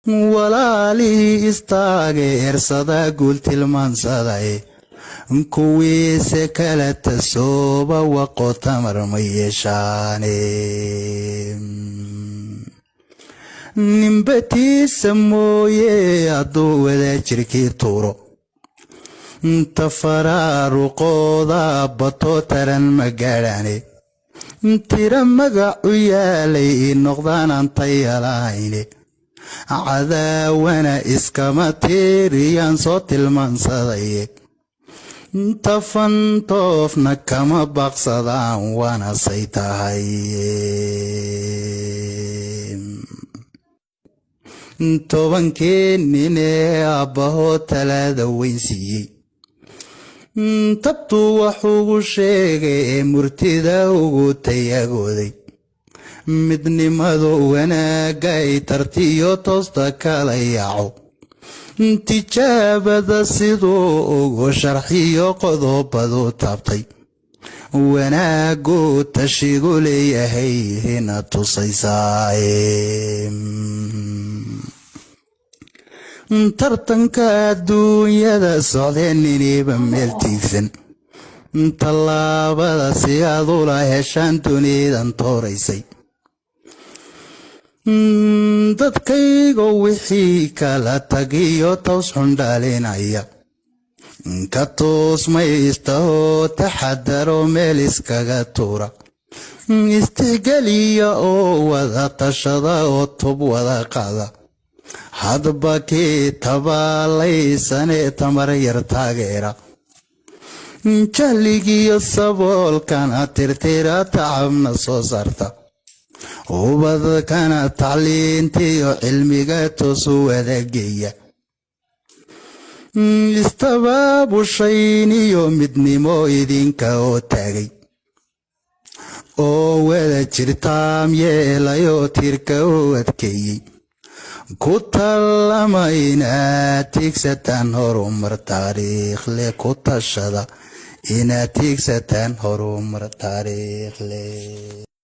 walaalihii istaageersada guul tilmaansaday kuwiise kala tasooba waqo tamar ma yeeshaane nimbatiisa mooye hadduu wada jirkii tuuro tafaraaruqooda bato taran ma gaadhaane tira magacu yaalay noqdaan aan tayalahayne cadaawana iskama tiiriyaan soo tilmaansaday tafantoofna kama baqsadaan waana say tahay tobankii nin ee abbahoo talaada weyn siiyey tabtu waxuugu sheegay ee murtida ugu tayagooday midnimadu wanaagay tartiyo toosta kala yaaco tijaabada siduu ugu sharxiyo qodobadu taabtay wanaagu tashigu leeyahay hina tusaysaay tartanka adduunyada socdeen niniba meel tiigsan tallaabada si aad ula heshaan dunidan tooraysay dadkaygo wixii kala tagiyo toos xundhaalinaya ka toosmaystahoo taxadaro meel iskaga tuura istigeliya oo wada tashada oo tub wada qaada hadba kii tabaalaysanee tamar yar taageera jahligiyo saboolkana tirtira tacabna soo saarta ubadkana tacliintiyo cilmiga toosu wadageeya istabaabushayn midnimo idinka oo taagay oo wada jirtaam yeelayoo tiirka u adkeeyey ku tallama inaad tiigsataan horumar taariikh leh ku tashada inaad tiigsataan horumar taariikh leh